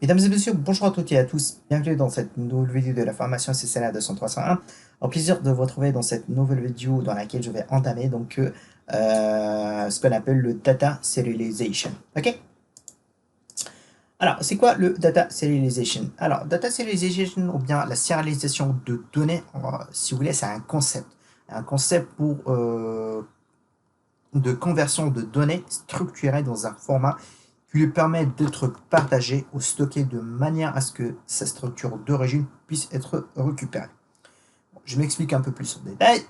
Mesdames et messieurs, bonjour à toutes et à tous. Bienvenue dans cette nouvelle vidéo de la formation CCNA 203.1. Au plaisir de vous retrouver dans cette nouvelle vidéo dans laquelle je vais entamer ce qu'on appelle le data serialization. Ok? Alors, c'est quoi le data serialization? Alors, data serialization ou bien la serialisation de données, si vous voulez, c'est un concept. Un concept de conversion de données structurées dans un format qui lui permet d'être partagé ou stocké de manière à ce que sa structure d'origine puisse être récupérée. Bon, je m'explique un peu plus en détail.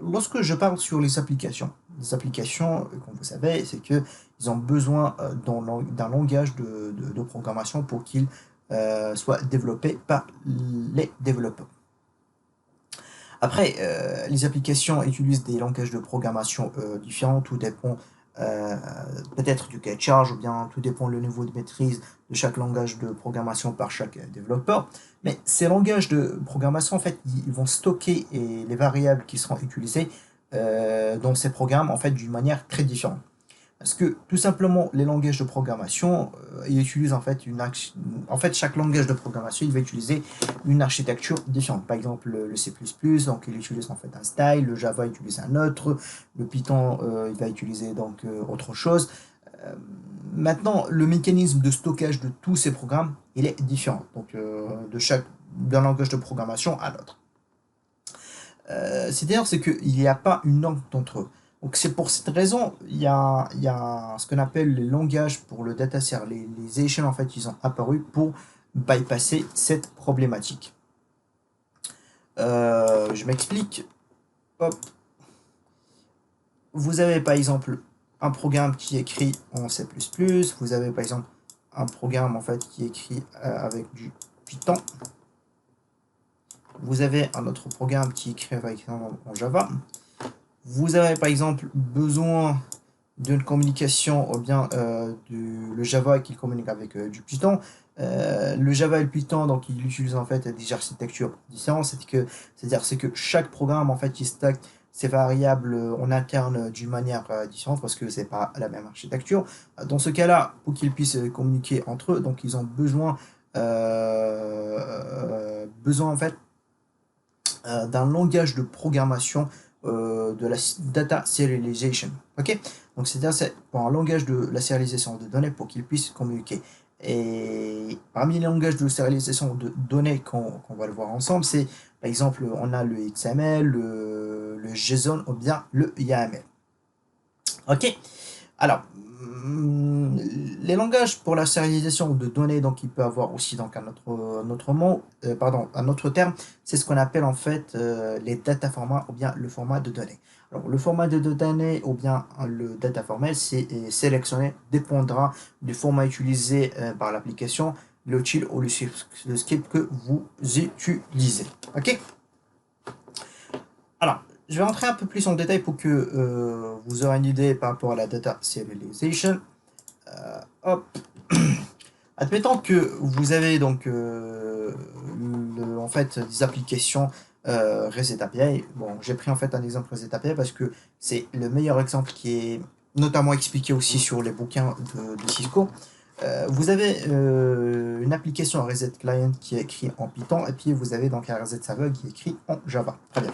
Lorsque je parle sur les applications, comme vous savez, c'est qu'ils ont besoin d'un langage de programmation pour qu'il soit développé par les développeurs. Après, les applications utilisent des langages de programmation différents, tout dépend peut-être du cahier de charge, ou bien tout dépend le niveau de maîtrise de chaque langage de programmation par chaque développeur. Mais ces langages de programmation, en fait, ils vont stocker les variables qui seront utilisées dans ces programmes, en fait, d'une manière très différente. Parce que tout simplement, les langages de programmation, ils utilisent en fait, chaque langage de programmation, il va utiliser une architecture différente. Par exemple, le C++, donc il utilise en fait un style, le Java utilise un autre, le Python, il va utiliser autre chose. Euh, Maintenant, le mécanisme de stockage de tous ces programmes, il est différent. Donc, d'un langage de programmation à l'autre. C'est-à-dire qu'il n'y a pas une langue d'entre eux. Donc c'est pour cette raison, il y a ce qu'on appelle les langages pour le data serialization, en fait, ils ont apparu pour bypasser cette problématique. Je m'explique. Hop. Vous avez par exemple un programme qui est écrit en C++, vous avez par exemple un programme en fait qui est écrit avec du Python. Vous avez un autre programme qui est écrit avec en Java. Vous avez par exemple besoin d'une communication ou bien le Java qui communique avec du Python. Le Java et le Python, donc ils utilisent en fait des architectures différentes. C'est-à-dire que chaque programme en fait il stacke ses variables en interne d'une manière différente parce que c'est pas la même architecture. Dans ce cas-là, pour qu'ils puissent communiquer entre eux, donc ils ont besoin en fait d'un langage de programmation de la data serialization. Ok, donc c'est pour un langage de la serialisation de données pour qu'ils puissent communiquer. Et parmi les langages de serialisation de données qu'on va le voir ensemble, c'est par exemple on a le XML, le JSON ou bien le YAML. Ok, alors les langages pour la serialisation de données, donc il peut avoir aussi donc un autre mot, pardon, un autre terme, c'est ce qu'on appelle en fait les data formats ou bien le format de données. Alors le format de données ou bien le data format, c'est sélectionné, dépendra du format utilisé par l'application, l'outil ou le script que vous utilisez. Ok. Alors, je vais rentrer un peu plus en détail pour que vous aurez une idée par rapport à la data serialization. Hop. Admettons que vous avez donc en fait des applications REST API. Bon, j'ai pris en fait un exemple REST API parce que c'est le meilleur exemple qui est notamment expliqué aussi sur les bouquins de Cisco. Vous avez une application Reset Client qui est écrit en Python et puis vous avez donc un Reset Server qui est écrit en Java. Très bien.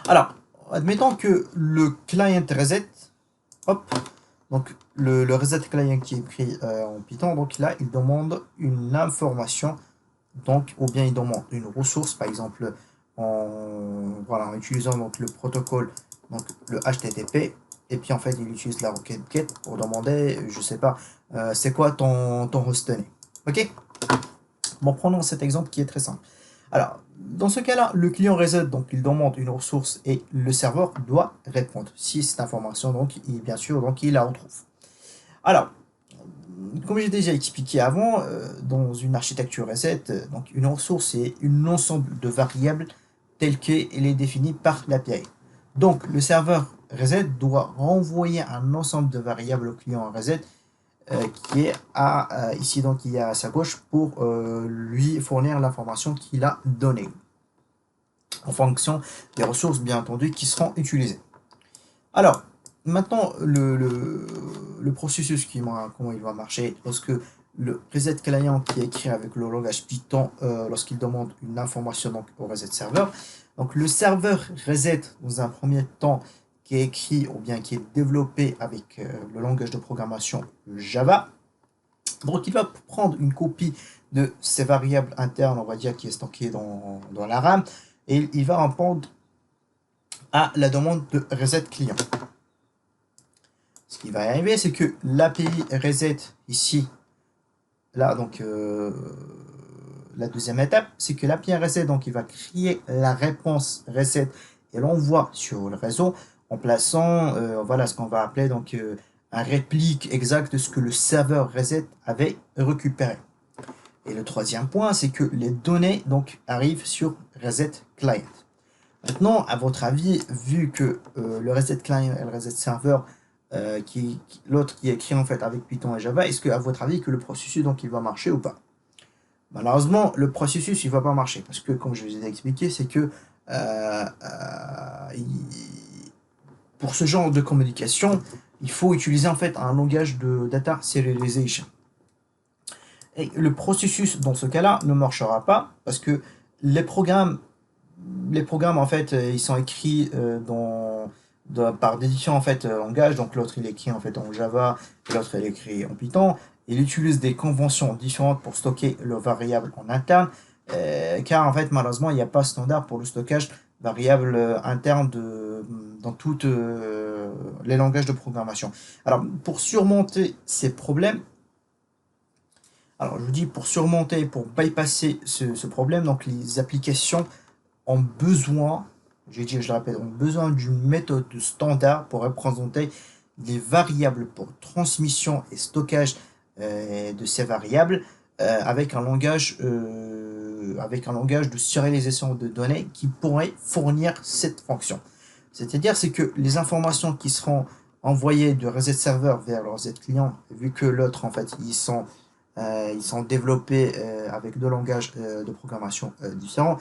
Alors, admettons que le client reset, hop, donc le reset client qui est écrit en Python, donc là, il demande une information, donc, ou bien il demande une ressource, par exemple, voilà, en utilisant donc, le protocole, donc le HTTP, et puis en fait, il utilise la requête GET pour demander, je sais pas, c'est quoi ton hostname. Ok. Bon, prenons cet exemple qui est très simple. Alors, dans ce cas-là, le client reset, donc il demande une ressource et le serveur doit répondre. Si cette information, donc, bien sûr, donc il la retrouve. Alors, comme j'ai déjà expliqué avant, dans une architecture reset, donc une ressource est un ensemble de variables telles qu'elle est définie par l'API. Donc, le serveur reset doit renvoyer un ensemble de variables au client reset qui est ici donc il est à sa gauche pour lui fournir l'information qu'il a donnée en fonction des ressources bien entendu qui seront utilisées. Alors maintenant, le processus, comment il va marcher, lorsque le reset client qui est écrit avec le langage Python, lorsqu'il demande une information donc, au reset serveur, donc le serveur reset dans un premier temps qui est écrit ou bien qui est développé avec le langage de programmation Java. Donc il va prendre une copie de ces variables internes, on va dire, qui est stockée dans la RAM, et il va répondre à la demande de reset client. Ce qui va arriver, c'est que l'API reset ici, là, donc la deuxième étape, c'est que l'API reset, donc il va créer la réponse reset et l'envoie sur le réseau en plaçant, voilà ce qu'on va appeler donc un réplique exact de ce que le serveur reset avait récupéré. Et le troisième point, c'est que les données donc arrivent sur reset client. Maintenant, à votre avis, vu que le reset client et le reset server, l'autre qui est écrit en fait avec Python et Java, est-ce que à votre avis que le processus donc il va marcher ou pas? Malheureusement, le processus il va pas marcher parce que comme je vous ai expliqué, c'est que pour ce genre de communication, il faut utiliser en fait un langage de data serialization. Et le processus dans ce cas-là ne marchera pas parce que les programmes en fait, ils sont écrits par des différents en fait, langages. Donc l'autre il est écrit en fait en Java, l'autre il est écrit en Python. Il utilise des conventions différentes pour stocker leurs variables en interne, car en fait malheureusement il n'y a pas standard pour le stockage variable interne dans tous les langages de programmation. Alors pour surmonter ces problèmes, alors je vous dis pour surmonter, pour bypasser ce problème, donc les applications ont besoin, je le répète, ont besoin d'une méthode standard pour représenter les variables pour transmission et stockage de ces variables avec un langage de serialisation de données qui pourrait fournir cette fonction. C'est-à-dire c'est que les informations qui seront envoyées de reset server vers le reset client, vu que l'autre en fait ils sont développés avec deux langages de programmation différents.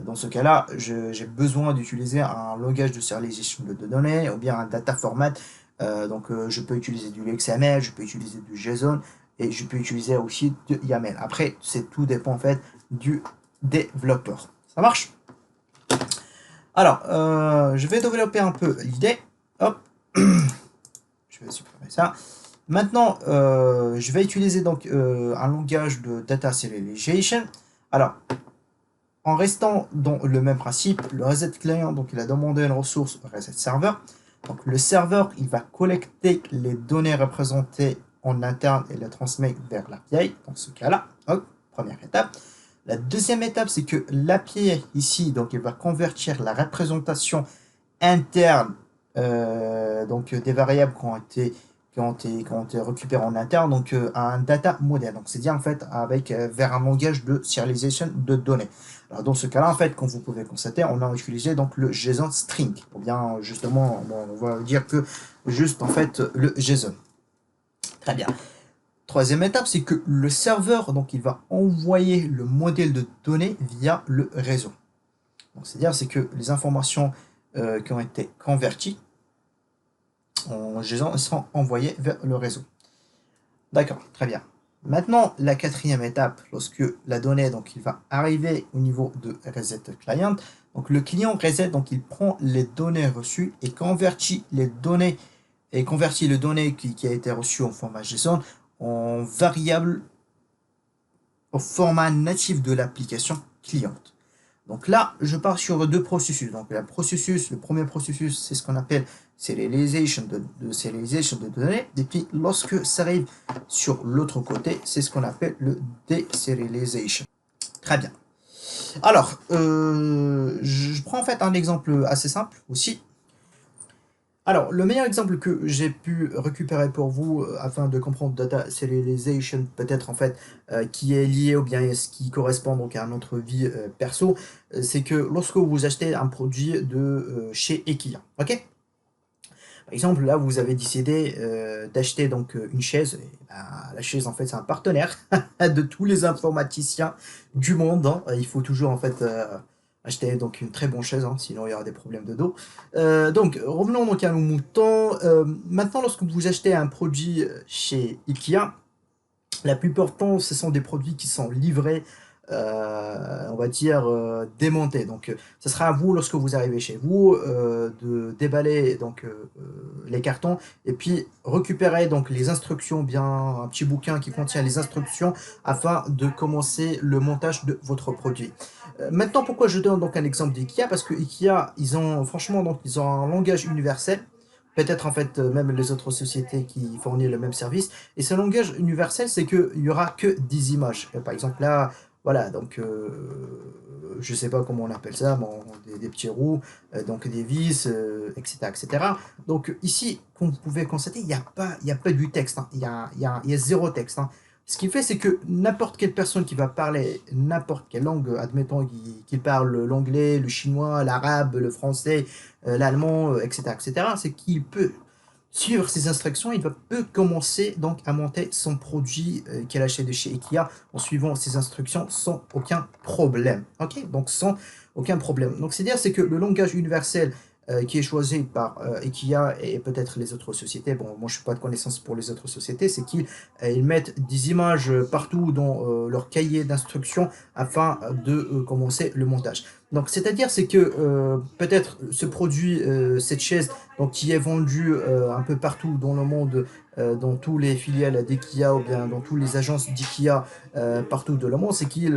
Dans ce cas-là, j'ai besoin d'utiliser un langage de serialisation de données ou bien un data format. Donc, je peux utiliser du XML, je peux utiliser du JSON et je peux utiliser aussi du YAML. Après, tout dépend en fait du développeur. Ça marche? Alors, je vais développer un peu l'idée. Hop, je vais supprimer ça. Maintenant, je vais utiliser donc un langage de data serialization. Alors, en restant dans le même principe, le reset client, donc il a demandé une ressource au reset serveur. Donc le serveur, il va collecter les données représentées en interne et les transmettre vers l'API. Dans ce cas-là, première étape. La deuxième étape, c'est que l'API ici, donc il va convertir la représentation interne donc des variables qui ont été récupérées en interne, donc à un data model. Donc c'est-à-dire en fait avec vers un langage de serialization de données. Alors dans ce cas-là, en fait, comme vous pouvez constater, on a utilisé donc le JSON string. Ou bien justement, on va dire que juste en fait le JSON. Très bien. Troisième étape, c'est que le serveur, donc il va envoyer le modèle de données via le réseau. Donc c'est-à-dire c'est que les informations qui ont été converties en JSON seront envoyées vers le réseau. D'accord, très bien. Maintenant, la quatrième étape, lorsque la donnée donc il va arriver au niveau de reset client, donc le client reset, donc il prend les données reçues et convertit les données qui a été reçue en format JSON en variable au format natif de l'application cliente. Donc là, je pars sur deux processus. Donc le premier processus, c'est ce qu'on appelle serialization de données. Et puis lorsque ça arrive sur l'autre côté, c'est ce qu'on appelle le deserialization. Très bien. Alors, je prends en fait un exemple assez simple aussi. Alors, le meilleur exemple que j'ai pu récupérer pour vous afin de comprendre data serialization, peut-être en fait, qui est lié ou bien ce qui correspond donc à notre vie perso, c'est que lorsque vous achetez un produit de chez IKEA, ok? Par exemple, là, vous avez décidé d'acheter donc une chaise. Et, la chaise, en fait, c'est un partenaire de tous les informaticiens du monde. Hein. Il faut toujours en fait acheter donc une très bonne chaise, hein, sinon il y aura des problèmes de dos. Donc, revenons donc à nos moutons. Maintenant, lorsque vous achetez un produit chez Ikea, la plupart du temps, ce sont des produits qui sont livrés, on va dire, démontés. Donc, ce sera à vous, lorsque vous arrivez chez vous, de déballer donc, les cartons et puis récupérer donc, les instructions, bien un petit bouquin qui contient les instructions afin de commencer le montage de votre produit. Maintenant, pourquoi je donne donc un exemple d'IKEA? Parce que IKEA, ils ont, franchement, donc, ils ont un langage universel. Peut-être en fait même les autres sociétés qui fournissent le même service. Et ce langage universel, c'est qu'il n'y aura que des images. Par exemple là, voilà, donc je sais pas comment on appelle ça, bon, des petits roues, donc des vis, etc., etc. Donc ici, comme vous pouvez constater, il y a pas du texte, hein. Il y a zéro texte, hein. Ce qui fait, c'est que n'importe quelle personne qui va parler n'importe quelle langue, admettons qu'il parle l'anglais, le chinois, l'arabe, le français, l'allemand, etc., etc., c'est qu'il peut suivre ces instructions, peut commencer donc à monter son produit qu'il achète de chez Ikea en suivant ces instructions sans aucun problème. Ok, donc sans aucun problème. Donc c'est-à-dire c'est que le langage universel qui est choisi par Ikea et peut-être les autres sociétés, bon moi je suis pas de connaissance pour les autres sociétés, c'est qu'ils ils mettent des images partout dans leur cahier d'instructions afin de commencer le montage. Donc c'est-à-dire c'est que peut-être ce produit, cette chaise donc qui est vendue un peu partout dans le monde, dans tous les filiales d'IKEA ou bien dans toutes les agences d'IKEA partout de le monde, c'est qu'ils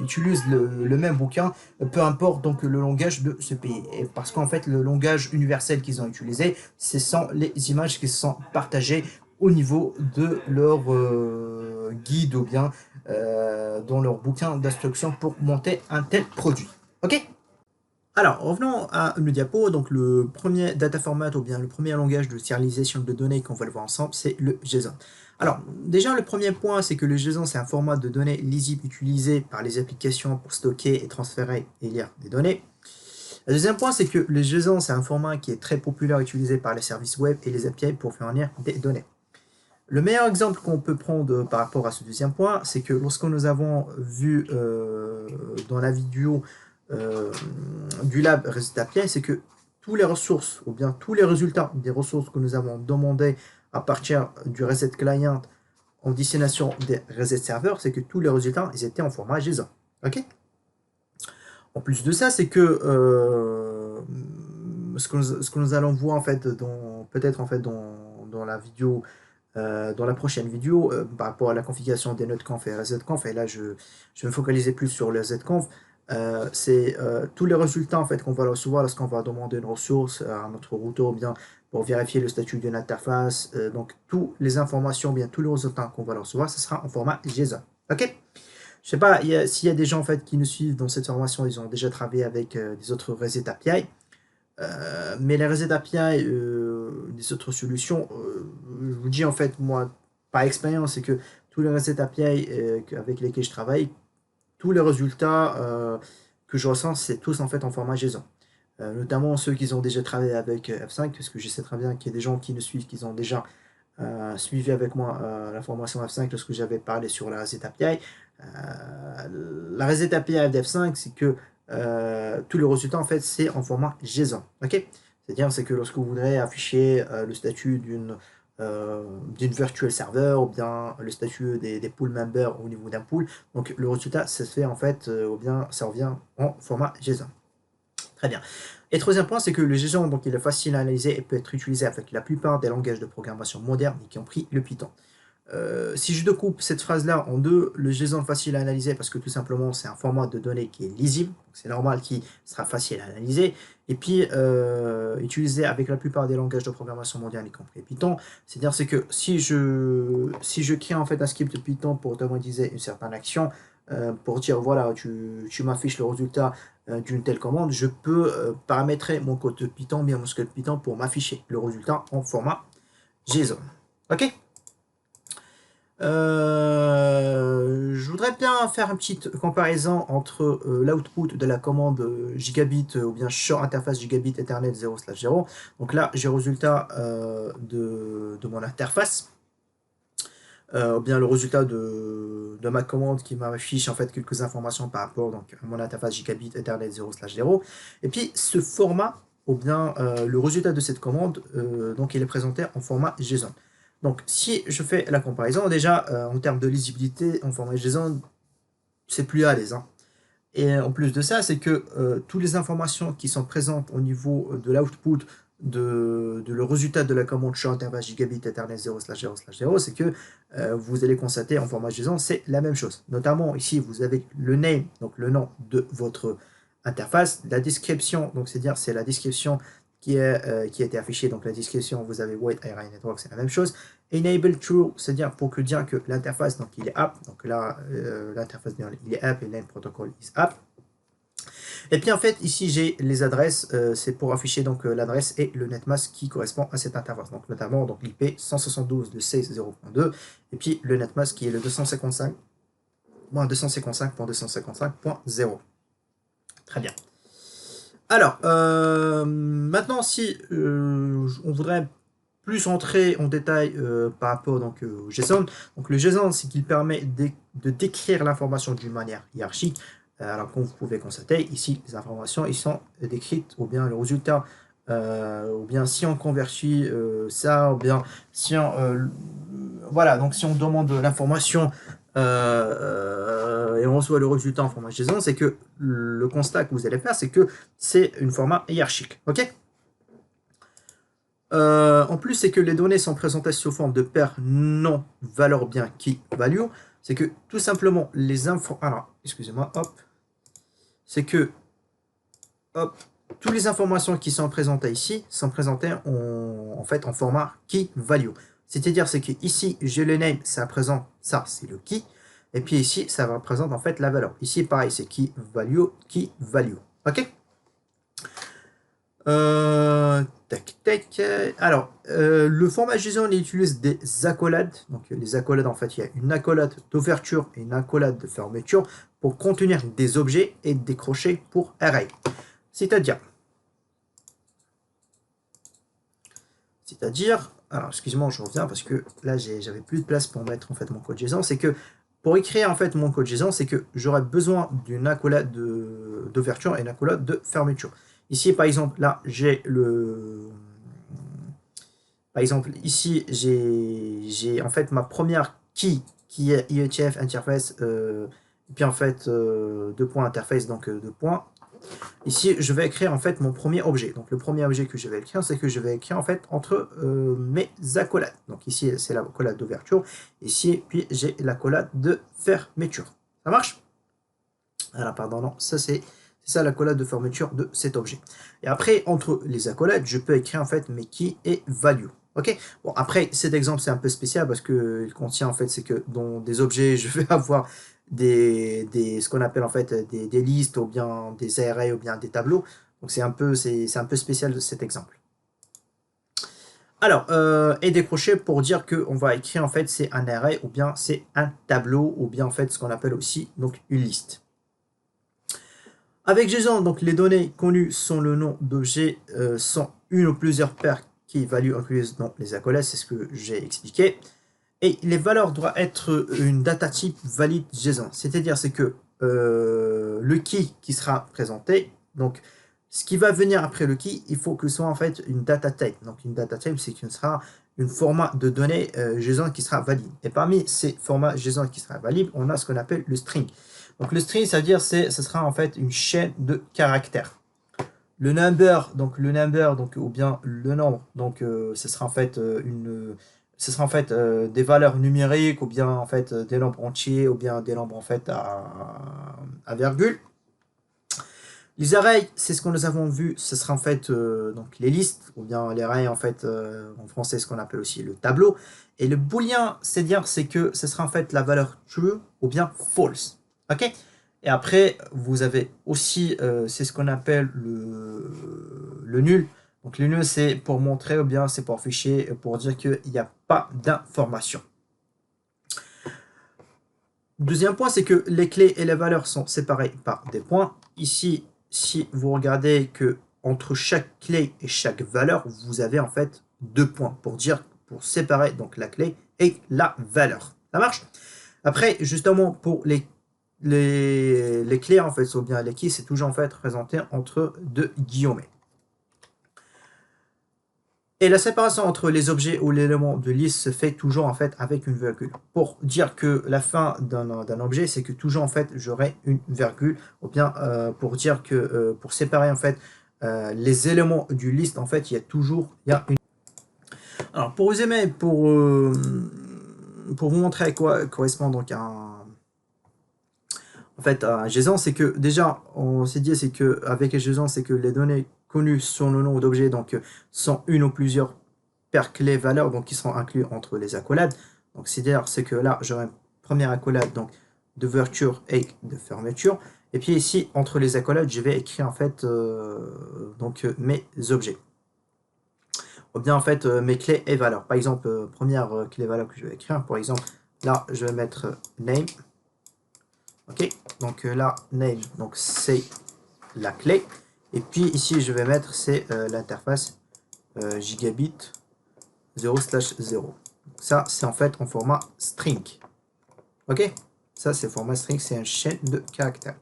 utilisent le même bouquin, peu importe donc le langage de ce pays. Et parce qu'en fait, le langage universel qu'ils ont utilisé, ce sont les images qui sont partagées au niveau de leur guide ou bien dans leur bouquin d'instructions pour monter un tel produit. Ok? Alors, revenons à le diapo. Donc, le premier data format ou bien le premier langage de serialisation de données qu'on va le voir ensemble, c'est le JSON. Alors, déjà, le premier point, c'est que le JSON, c'est un format de données lisible utilisé par les applications pour stocker et transférer et lire des données. Le deuxième point, c'est que le JSON, c'est un format qui est très populaire utilisé par les services web et les API pour fournir des données. Le meilleur exemple qu'on peut prendre par rapport à ce deuxième point, c'est que lorsque nous avons vu dans la vidéo du lab Résultat API, c'est que tous les ressources ou bien tous les résultats des ressources que nous avons demandées à partir du reset client en destination des reset serveurs, c'est que tous les résultats ils étaient en format JSON. Ok. En plus de ça, c'est que ce que nous allons voir en fait peut-être en fait dans la vidéo dans la prochaine vidéo par rapport à la configuration des nodes conf et resetconf, et là je vais me focaliser plus sur le resetconf. C'est tous les résultats en fait qu'on va recevoir lorsqu'on va demander une ressource à notre routeur, ou bien pour vérifier le statut d'une interface. Donc toutes les informations, bien tous les résultats qu'on va recevoir, ce sera en format JSON. Ok. Je sais pas s'il y a des gens en fait qui nous suivent dans cette formation, ils ont déjà travaillé avec des autres REST API. Mais les REST API des autres solutions, je vous dis en fait, moi, par expérience, c'est que tous les REST API avec lesquels je travaille, tous les résultats que je ressens, c'est tous en fait en format JSON. Notamment ceux qui ont déjà travaillé avec F5, parce que je sais très bien qu'il y a des gens qui nous suivent, qui ont déjà suivi avec moi la formation F5 lorsque j'avais parlé sur la REST API. La REST API d'F5, c'est que tous les résultats en fait c'est en format JSON. Ok, c'est-à-dire c'est que lorsque vous voudrez afficher le statut d'une virtual server ou bien le statut des pool members au niveau d'un pool, donc le résultat ça se fait en fait ou bien ça revient en format JSON. Très bien. Et troisième point, c'est que le JSON donc il est facile à analyser et peut être utilisé avec la plupart des langages de programmation modernes, y compris le Python. Si je découpe cette phrase-là en deux, le JSON facile à analyser parce que tout simplement c'est un format de données qui est lisible, c'est normal qu'il sera facile à analyser, et puis utilisé avec la plupart des langages de programmation mondiale, y compris Python. C'est-à-dire c'est que si je crée en fait un script Python pour automatiser une certaine action, pour dire voilà tu m'affiches le résultat d'une telle commande, je peux paramétrer mon code Python, bien mon script Python pour m'afficher le résultat en format JSON. Ok. Je voudrais bien faire une petite comparaison entre l'output de la commande gigabit ou bien short interface gigabit Ethernet 0/0. Donc là, j'ai le résultat de mon interface. ou bien le résultat de ma commande qui m'affiche en fait quelques informations par rapport donc, à mon interface gigabit Ethernet 0/0. Et puis ce format, ou bien le résultat de cette commande, donc il est présenté en format JSON. Donc si je fais la comparaison, déjà en termes de lisibilité en format JSON, c'est plus à l'aise, hein. Et en plus de ça, c'est que toutes les informations qui sont présentes au niveau de l'output de le résultat de la commande sur interface gigabit Ethernet 0/0/0, c'est que vous allez constater en format JSON, c'est la même chose. Notamment ici, vous avez le name, donc le nom de votre interface, la description, donc c'est-à-dire c'est la description qui a été affichée, donc la description, vous avez White Area Network, c'est la même chose. Enable True, c'est-à-dire pour que dire que l'interface, donc il est app, donc là, l'interface il est app et lane protocol is app. Et puis en fait, ici j'ai les adresses, c'est pour afficher donc l'adresse et le netmask qui correspond à cette interface. Donc notamment donc l'IP 172.2.16.0.2 et puis le netmask qui est le 255.255.255.0. Très bien. Alors, maintenant si on voudrait plus entrer en détail par rapport donc, au JSON. Donc le JSON, c'est qu'il permet de décrire l'information d'une manière hiérarchique. Alors comme vous pouvez constater, ici, les informations ils sont décrites, ou bien le résultat, ou bien si on convertit ça, ou bien si on... voilà, donc si on demande l'information et on reçoit le résultat en format JSON, c'est que le constat que vous allez faire, c'est que c'est une format hiérarchique. Ok. En plus, c'est que les données sont présentées sous forme de paire non valeur bien key value. C'est que tout simplement les infos. Alors, excusez-moi, hop. C'est que, hop, toutes les informations qui sont présentées ici sont présentées en fait en format key value. C'est-à-dire, c'est que ici, j'ai le name, ça présente, ça c'est le key. Et puis ici, ça représente en fait la valeur. Ici, pareil, c'est key value, key value. Ok? Tac, tac. Alors, le format JSON il utilise des accolades. Donc, les accolades, en fait, il y a une accolade d'ouverture et une accolade de fermeture pour contenir des objets et des crochets pour array. C'est-à-dire, alors, excusez-moi, je reviens parce que là, j'avais plus de place pour mettre en fait mon code JSON. C'est que pour écrire en fait mon code JSON, c'est que j'aurais besoin d'une accolade d'ouverture et une accolade de fermeture. Ici, par exemple, là, j'ai le... Par exemple, ici, j'ai en fait ma première key qui est IETF interface, et puis en fait, deux points interface, donc deux points. Ici, je vais écrire en fait mon premier objet. Donc, le premier objet que je vais écrire, c'est que je vais écrire en fait entre mes accolades. Donc, ici, c'est l'accolade d'ouverture. Ici, puis j'ai l'accolade de fermeture. Ça marche? Alors, pardon, non, ça c'est ça l'accolade de fermeture de cet objet. Et après, entre les accolades, je peux écrire en fait mes keys et value. Ok. Bon, après, cet exemple c'est un peu spécial parce que il contient en fait, c'est que dans des objets, je vais avoir ce qu'on appelle en fait des listes ou bien des arrays ou bien des tableaux. Donc c'est un peu spécial cet exemple. Alors, et décrocher pour dire qu'on va écrire en fait c'est un array ou bien c'est un tableau ou bien en fait ce qu'on appelle aussi donc une liste. Avec JSON, donc les données connues sont le nom d'objet, sont une ou plusieurs paires qui valuent incluses dans les accolades, c'est ce que j'ai expliqué. Et les valeurs doivent être une data type valide JSON, c'est-à-dire c'est que le key qui sera présenté, donc ce qui va venir après le key, il faut que ce soit en fait une data type. Donc une data type, c'est qu'il sera un format de données JSON qui sera valide. Et parmi ces formats JSON qui sera valide, on a ce qu'on appelle le string. Donc le string, ça veut dire ce sera en fait une chaîne de caractères. Le number, donc ou bien le nombre, donc ce sera en fait des valeurs numériques ou bien en fait des nombres entiers ou bien des nombres en fait à virgule. Les arrays, c'est ce que nous avons vu, ce sera en fait donc les listes ou bien les arrays en fait en français ce qu'on appelle aussi le tableau. Et le boolean, c'est que ce sera en fait la valeur true ou bien false. Ok. Et après, vous avez aussi, c'est ce qu'on appelle le nul. Donc le nul, c'est pour montrer ou bien c'est pour afficher, pour dire qu'il n'y a pas d'information. Deuxième point, c'est que les clés et les valeurs sont séparées par des points. Ici, si vous regardez que entre chaque clé et chaque valeur, vous avez en fait deux points pour séparer donc la clé et la valeur. Ça marche? Après, justement, pour les clés, en fait, ou bien les keys, c'est toujours en fait présenté entre deux guillemets. Et la séparation entre les objets ou l'élément de liste se fait toujours en fait avec une virgule. Pour dire que la fin d'un objet, c'est que toujours en fait j'aurai une virgule, ou bien pour dire que pour séparer en fait les éléments du liste, en fait, il y a une. Alors pour résumer, pour vous montrer à quoi correspond donc en fait, un JSON, c'est que déjà, on s'est dit, c'est que avec un JSON, c'est que les données connues sur le nom d'objet, donc sont une ou plusieurs paires clés valeurs, donc qui seront inclus entre les accolades. Donc c'est-à-dire, c'est que là, j'aurai une première accolade donc d'ouverture et de fermeture. Et puis ici, entre les accolades, je vais écrire en fait mes objets. Ou bien en fait mes clés et valeurs. Par exemple, première clé valeur que je vais écrire, par exemple, là, je vais mettre name. Ok, donc là, name, donc c'est la clé. Et puis ici, je vais mettre, c'est l'interface gigabit 0/0. Ça, c'est en fait en format string. Ok, ça, c'est format string, c'est une chaîne de caractères.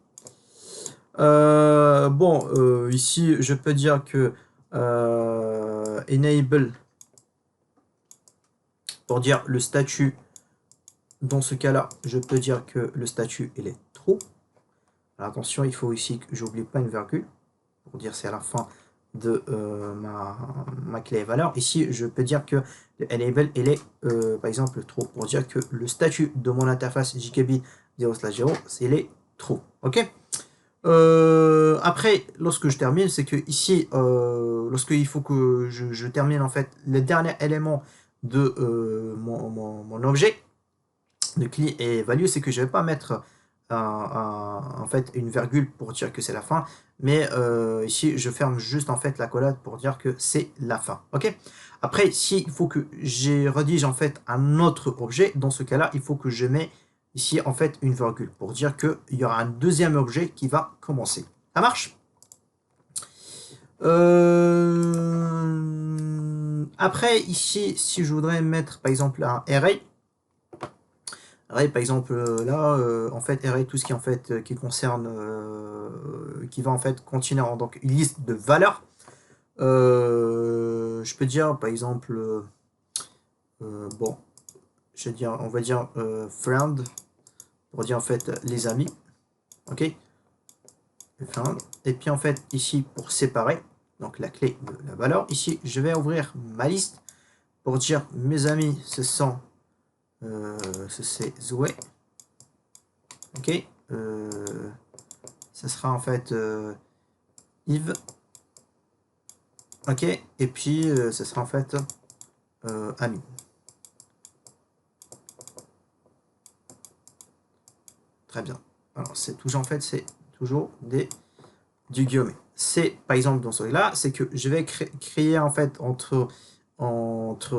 Ici, je peux dire que enable, pour dire le statut. Dans ce cas-là, je peux dire que le statut, il est true. Alors attention, il faut ici que j'oublie pas une virgule, pour dire c'est à la fin de ma clé valeur. Ici, je peux dire que le enable, il est, par exemple, true, pour dire que le statut de mon interface gigabit 0/0, il est true. Ok. Après, lorsque je termine, c'est que ici, lorsque il faut que je termine en fait le dernier élément de mon objet, de clé et value, c'est que je vais pas mettre en fait une virgule pour dire que c'est la fin, mais ici je ferme juste en fait la collade pour dire que c'est la fin. Ok. Après, s'il faut que je rédige en fait un autre objet, dans ce cas-là, il faut que je mets ici en fait une virgule pour dire qu'il y aura un deuxième objet qui va commencer. Ça marche? Après, ici, si je voudrais mettre par exemple un array, array, par exemple, là, en fait, array, tout ce qui en fait qui concerne, qui va en fait contenir donc une liste de valeurs. Je peux dire, par exemple, bon, je vais dire, on va dire friend pour dire en fait les amis, ok. Friend. Et puis en fait ici pour séparer donc la clé de la valeur. Ici, je vais ouvrir ma liste pour dire mes amis, ce sont c'est Zoé. Ok, ça sera en fait Yves. Ok, et puis ça sera en fait Ami. Très bien. Alors c'est toujours en fait c'est toujours du guillemet. C'est par exemple dans celui-là, c'est que je vais créer en fait entre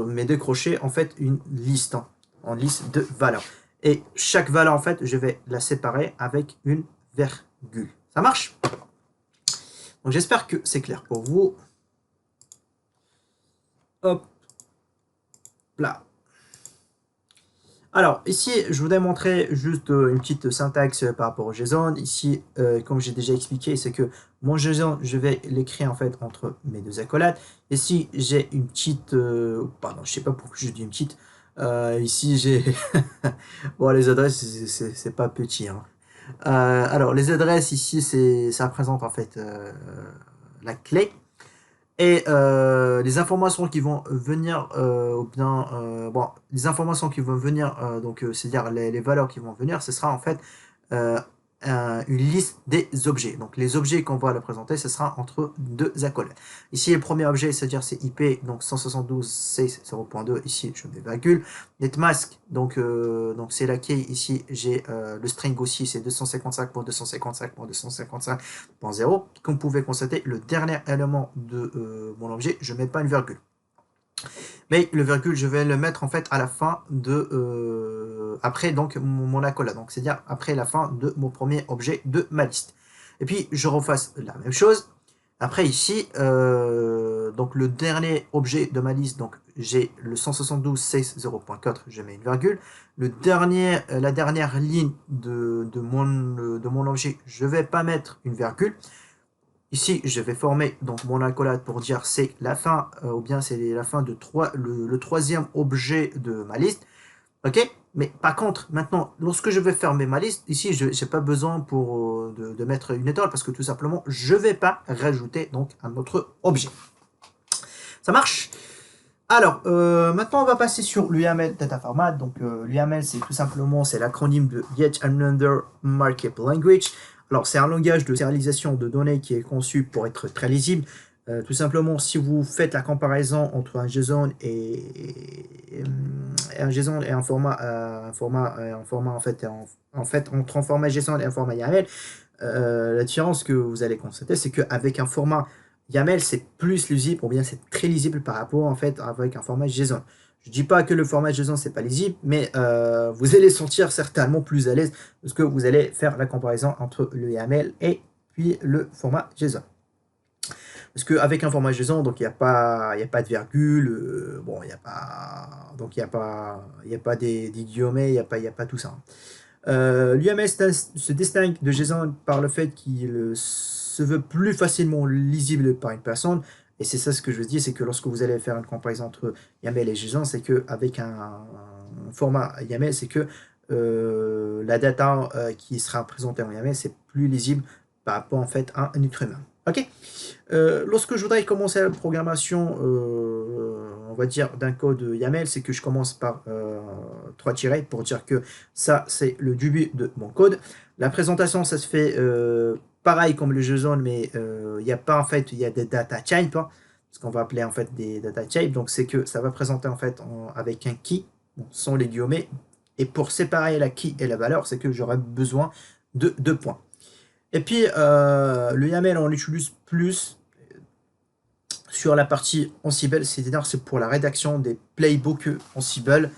mes deux crochets en fait une liste, hein, en liste de valeurs. Et chaque valeur en fait je vais la séparer avec une virgule. Ça marche? Donc j'espère que c'est clair pour vous. Hop là. Alors ici je voudrais montrer juste une petite syntaxe par rapport au JSON. Ici comme j'ai déjà expliqué, c'est que mon JSON je vais l'écrire en fait entre mes deux accolades. Ici j'ai une petite pardon, je sais pas pourquoi je dis une petite. Ici j'ai bon, les adresses c'est pas petit, hein. Alors les adresses ici ça représente en fait la clé. Et les informations qui vont venir, ou bien, bon, les informations qui vont venir, donc c'est-à-dire les valeurs qui vont venir, ce sera en fait euh, une liste des objets. Donc les objets qu'on va le présenter, ce sera entre deux accolades. Ici, le premier objet, c'est-à-dire c'est IP, donc 172.6.0.2, ici je mets virgule. Netmask, donc c'est la key, ici j'ai le string aussi, c'est 255.255.255.0. Comme vous pouvez constater, le dernier élément de mon objet, je ne mets pas une virgule. Mais le virgule, je vais le mettre en fait à la fin de après donc mon accolade, donc c'est-à-dire après la fin de mon premier objet de ma liste. Et puis je refasse la même chose. Après ici, donc le dernier objet de ma liste, donc j'ai le 172.16.0.4, je mets une virgule. La dernière ligne de mon objet, je vais pas mettre une virgule. Ici, je vais former donc mon accolade pour dire c'est la fin, ou bien c'est la fin de le troisième objet de ma liste. Ok? Mais par contre, maintenant, lorsque je vais fermer ma liste, ici, je n'ai pas besoin de mettre une étoile parce que tout simplement, je ne vais pas rajouter donc un autre objet. Ça marche? Alors, maintenant, on va passer sur l'UML Data Format. Donc, l'UML, c'est tout simplement, c'est l'acronyme de Yet Another Markup Language. Alors, c'est un langage de sérialisation de données qui est conçu pour être très lisible. Tout simplement, si vous faites la comparaison entre un JSON et un JSON et un format entre un format JSON et un format YAML, la différence que vous allez constater, c'est qu'avec un format YAML, c'est plus lisible, ou bien c'est très lisible par rapport en fait avec un format JSON. Je ne dis pas que le format JSON c'est pas lisible, mais vous allez sentir certainement plus à l'aise parce que vous allez faire la comparaison entre le YAML et puis le format JSON. Parce qu'avec un format JSON, donc il n'y a pas de virgule, bon, il n'y a pas, donc il y a pas des guillemets, il y a pas tout ça. L'UML se distingue de JSON par le fait qu'il se veut plus facilement lisible par une personne. Et c'est ça ce que je veux dire, c'est que lorsque vous allez faire une comparaison entre YAML et JSON, c'est qu'avec un format YAML, c'est que la data qui sera présentée en YAML, c'est plus lisible par rapport en fait à un être humain. Ok. Lorsque je voudrais commencer la programmation, on va dire, d'un code YAML, c'est que je commence par 3 tirets pour dire que ça, c'est le début de mon code. La présentation, ça se fait pareil comme le JSON, mais il n'y a pas, en fait, il y a des data types, hein, ce qu'on va appeler, en fait, des data types. Donc, c'est que ça va présenter, en fait, avec un key, sans les guillemets. Et pour séparer la key et la valeur, c'est que j'aurai besoin de 2 points. Et puis, le YAML, on l'utilise plus sur la partie Ansible, c'est-à-dire c'est pour la rédaction des playbooks Ansible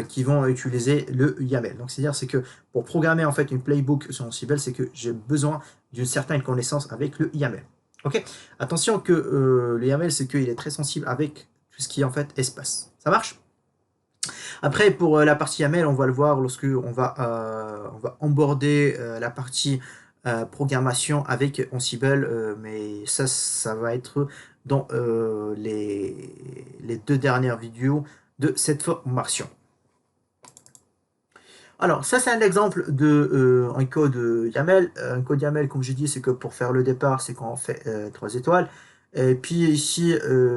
qui vont utiliser le YAML. Donc, c'est-à-dire c'est que pour programmer en fait une playbook sur Ansible, c'est que j'ai besoin d'une certaine connaissance avec le YAML. Ok. Attention que le YAML, c'est qu'il est très sensible avec tout ce qui est en fait espace. Ça marche? Après, pour la partie YAML, on va le voir lorsque on va onboarder la partie programmation avec Ansible, mais ça va être dans les 2 dernières vidéos de cette formation. Alors, ça, c'est un exemple de un code YAML. Un code YAML, comme je dis, c'est que pour faire le départ, c'est qu'on fait 3 étoiles. Et puis ici,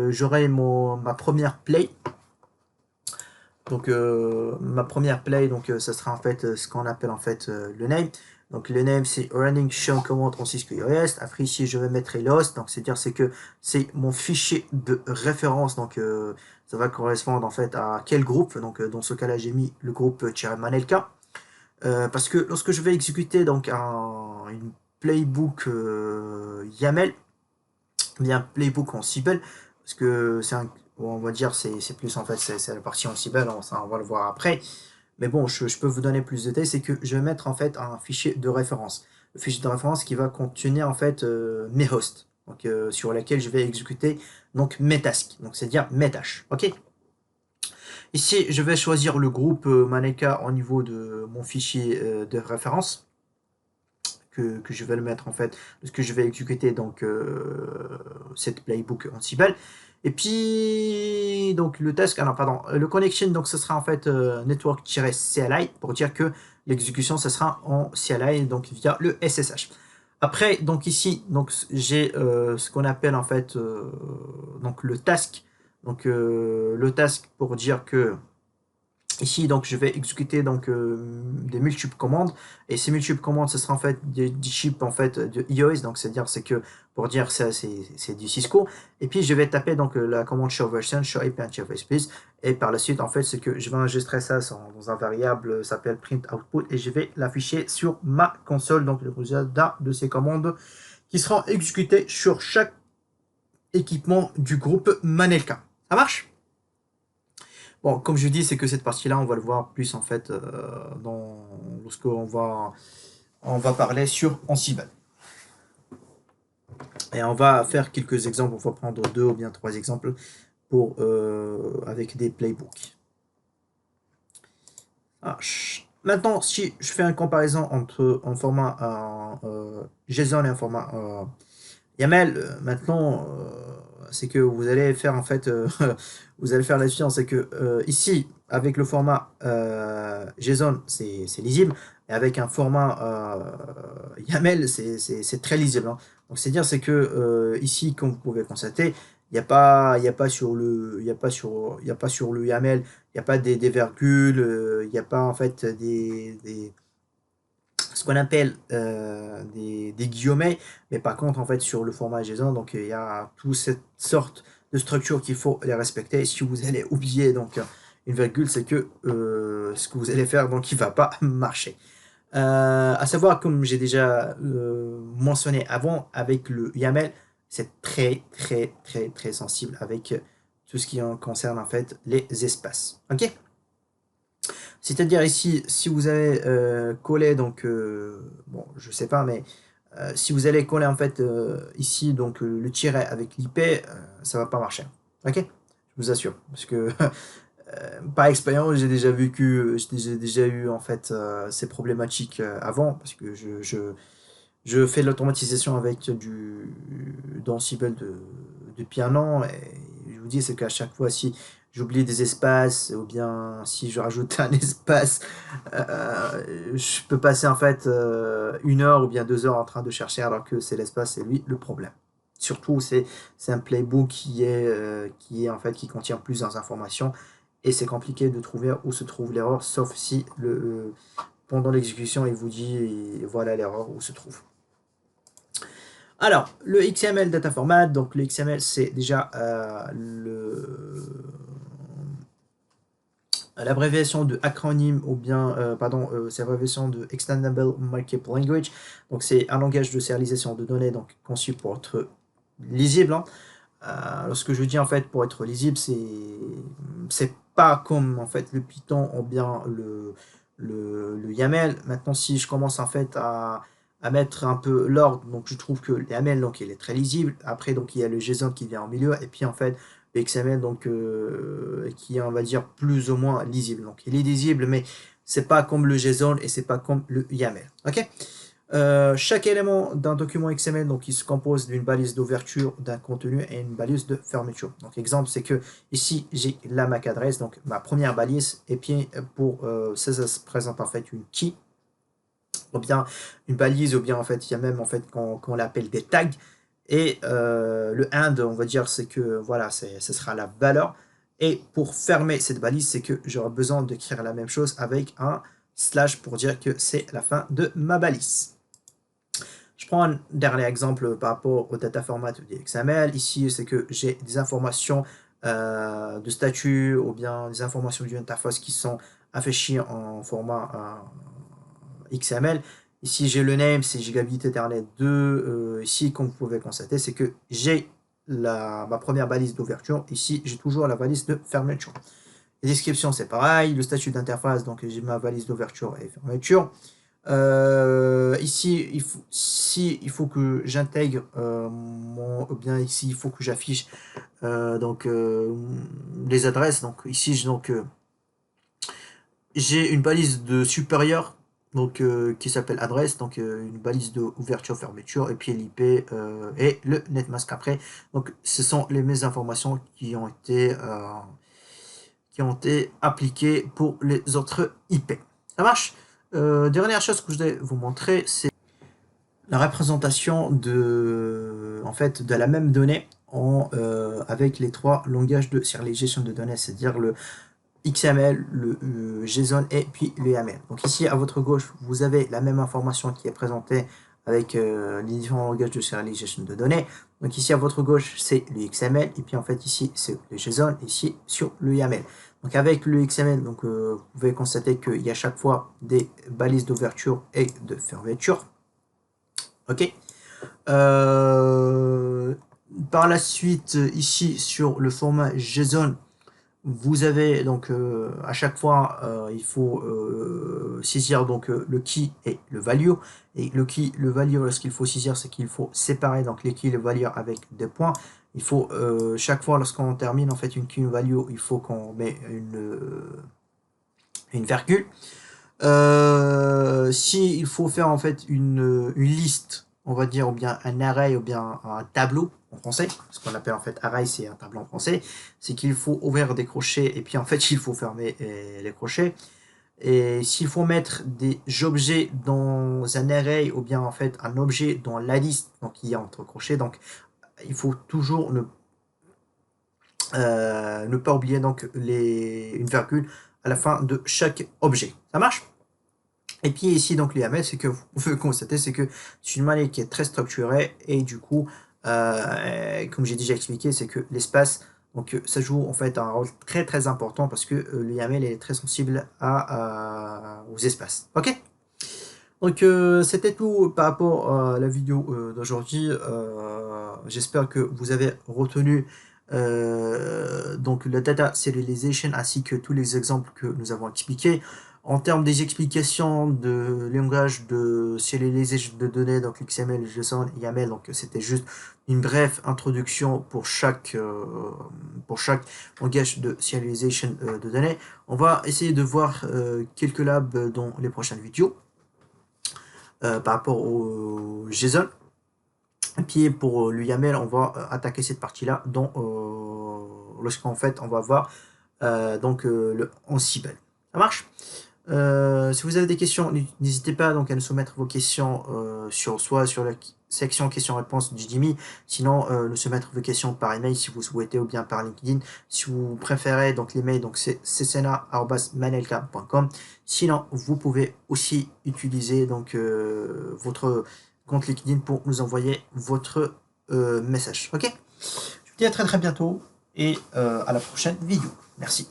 j'aurai ma première play. Donc ma première play, donc ça sera en fait ce qu'on appelle en fait le name. Donc le name c'est running show command en SysQRS. Après ici je vais mettre lost, donc c'est-à-dire c'est que c'est mon fichier de référence. Donc ça va correspondre en fait à quel groupe. Donc dans ce cas-là j'ai mis le groupe -manelka. Parce que lorsque je vais exécuter donc une playbook YAML, bien playbook en Siebel, parce que c'est un, on va dire c'est plus en fait c'est la partie en Siebel, on va le voir après, mais bon je peux vous donner plus de détails, c'est que je vais mettre en fait un fichier de référence, le fichier de référence qui va contenir en fait mes hosts, donc sur lesquels je vais exécuter donc mes tasks, donc c'est à dire mes tâches. Ok. Ici je vais choisir le groupe Maneka au niveau de mon fichier de référence. Que je vais le mettre en fait, parce que je vais exécuter donc cette playbook Ansible. Et puis donc le task, alors pardon, le connection, donc ce sera en fait network-CLI pour dire que l'exécution ce sera en CLI, donc via le SSH. Après donc ici donc j'ai ce qu'on appelle en fait donc le task, donc le task pour dire que ici, donc, je vais exécuter donc des multiples commandes, et ces multiples commandes, ce sera en fait des chips en fait de iOS, donc c'est-à-dire c'est que pour dire ça c'est du Cisco, et puis je vais taper donc la commande show version, show IP and show space, et par la suite en fait c'est que je vais enregistrer ça dans un variable s'appelle print output, et je vais l'afficher sur ma console, donc le résultat de ces commandes qui seront exécutées sur chaque équipement du groupe Manelka. Ça marche? Bon, comme je dis, c'est que cette partie-là, on va le voir plus en fait lorsqu'on va parler sur Ansible. Et on va faire quelques exemples, on va prendre 2 ou bien 3 exemples avec des playbooks. Maintenant, si je fais une comparaison entre un format JSON et un format YAML, maintenant, c'est que vous allez faire en fait, vous allez faire la différence, c'est que ici, avec le format JSON, c'est lisible, et avec un format YAML, c'est très lisible, hein. Donc c'est-à-dire c'est que ici, comme vous pouvez constater, il y a pas sur le, il y a pas sur le YAML, il n'y a pas des virgules, il n'y a pas en fait ce qu'on appelle des guillemets, mais par contre en fait sur le format JSON, donc il y a toute cette sorte de structure qu'il faut les respecter. Si vous allez oublier donc une virgule, c'est que ce que vous allez faire donc il va pas marcher. À savoir, comme j'ai déjà mentionné avant, avec le YAML, c'est très sensible avec tout ce qui en concerne en fait les espaces. Ok? C'est-à-dire ici, si vous avez collé, donc, bon, je sais pas, mais si vous allez coller en fait ici, donc le tiret avec l'IP, ça va pas marcher. Ok? Je vous assure. Parce que par expérience, j'ai déjà eu en fait ces problématiques avant, parce que je fais de l'automatisation avec dans Ansible depuis un an, et je vous dis, c'est qu'à chaque fois, si j'oublie des espaces, ou bien si je rajoute un espace, je peux passer en fait 1 heure ou bien 2 heures en train de chercher, alors que c'est l'espace, c'est lui le problème. Surtout, c'est un playbook qui est en fait qui contient plusieurs informations, et c'est compliqué de trouver où se trouve l'erreur, sauf si pendant l'exécution, il vous dit et voilà l'erreur où se trouve. Alors, le XML data format, donc le XML c'est déjà l'abréviation de acronyme, ou bien, c'est l'abréviation de Extendable Markup Language. Donc c'est un langage de sérialisation de données donc conçu pour être lisible, hein. Lorsque je dis en fait pour être lisible, c'est pas comme en fait le Python ou bien le YAML. Maintenant, si je commence en fait à mettre un peu l'ordre, donc je trouve que le YAML donc il est très lisible. Après donc il y a le JSON qui vient en milieu, et puis en fait le XML donc qui est, on va dire, plus ou moins lisible. Donc il est lisible, mais c'est pas comme le JSON et c'est pas comme le YAML. Ok? Chaque élément d'un document XML, donc, il se compose d'une balise d'ouverture d'un contenu et une balise de fermeture. Donc, exemple, c'est que ici, j'ai la MAC adresse, donc ma première balise, et puis pour ça se présente en fait une key, ou bien une balise, ou bien en fait, il y a même en fait qu'on l'appelle des tags. Et le end, on va dire, c'est que voilà, ce sera la valeur. Et pour fermer cette balise, c'est que j'aurai besoin d'écrire la même chose avec un slash pour dire que c'est la fin de ma balise. Je prends un dernier exemple par rapport au data format du XML. Ici, c'est que j'ai des informations de statut, ou bien des informations d'une interface qui sont affichées en format XML. Ici, j'ai le name, c'est Gigabit Ethernet 2. Ici, comme vous pouvez constater, c'est que j'ai ma première balise d'ouverture. Ici, j'ai toujours la balise de fermeture. Les descriptions, c'est pareil. Le statut d'interface, donc j'ai ma balise d'ouverture et fermeture. Ici, il faut que j'intègre ou bien ici, il faut que j'affiche les adresses. Donc ici, j'ai une balise de supérieur donc qui s'appelle adresse, donc une balise d'ouverture fermeture, et puis l'IP et le netmask après. Donc ce sont mes informations qui ont été appliquées pour les autres IP. Ça marche? Dernière chose que je vais vous montrer, c'est la représentation en fait, de la même donnée avec les trois langages de serialisation de données, c'est-à-dire le XML, le JSON et puis le YAML. Donc ici, à votre gauche, vous avez la même information qui est présentée avec les différents langages de serialisation de données. Donc ici, à votre gauche, c'est le XML, et puis en fait, ici, c'est le JSON, ici, sur le YAML. Donc avec le XML, donc, vous pouvez constater qu'il y a chaque fois des balises d'ouverture et de fermeture. Ok. Par la suite, ici, sur le format JSON, vous avez donc à chaque fois il faut saisir donc le key et le value, et le key, le value, ce qu'il faut saisir, c'est qu'il faut séparer donc les keys et le value avec des points, il faut chaque fois lorsqu'on termine en fait une key value, il faut qu'on met une virgule. Si il faut faire en fait une liste, on va dire, ou bien un array, ou bien un tableau en français, ce qu'on appelle en fait array, c'est un tableau en français, c'est qu'il faut ouvrir des crochets et puis en fait il faut fermer les crochets. Et s'il faut mettre des objets dans un array ou bien en fait un objet dans la liste, donc il y a entre crochets, donc il faut toujours ne pas oublier donc une virgule à la fin de chaque objet. Ça marche? Et puis ici, donc, l'UML, c'est que vous pouvez constater, c'est que c'est une manière qui est très structurée et du coup, comme j'ai déjà expliqué, c'est que l'espace, donc ça joue en fait un rôle très très important parce que l'UML est très sensible aux espaces. Ok? Donc c'était tout par rapport à la vidéo d'aujourd'hui. J'espère que vous avez retenu donc la data serialization ainsi que tous les exemples que nous avons expliqués. En termes des explications de langage de serialisation de données, donc XML, JSON, YAML, donc c'était juste une brève introduction pour chaque langage de serialization de données. On va essayer de voir quelques labs dans les prochaines vidéos. Par rapport au JSON. Et puis pour l'UML, on va attaquer cette partie-là lorsqu'en fait on va voir donc le Ansible. Ça marche? Si vous avez des questions, n'hésitez pas donc à nous soumettre vos questions soit sur la section questions-réponses du Jimmy, sinon nous soumettre vos questions par email si vous souhaitez ou bien par LinkedIn. Si vous préférez donc l'email, donc c'est ccna@manelka.com. Sinon, vous pouvez aussi utiliser donc votre compte LinkedIn pour nous envoyer votre message. Ok? Je vous dis à très très bientôt et à la prochaine vidéo. Merci.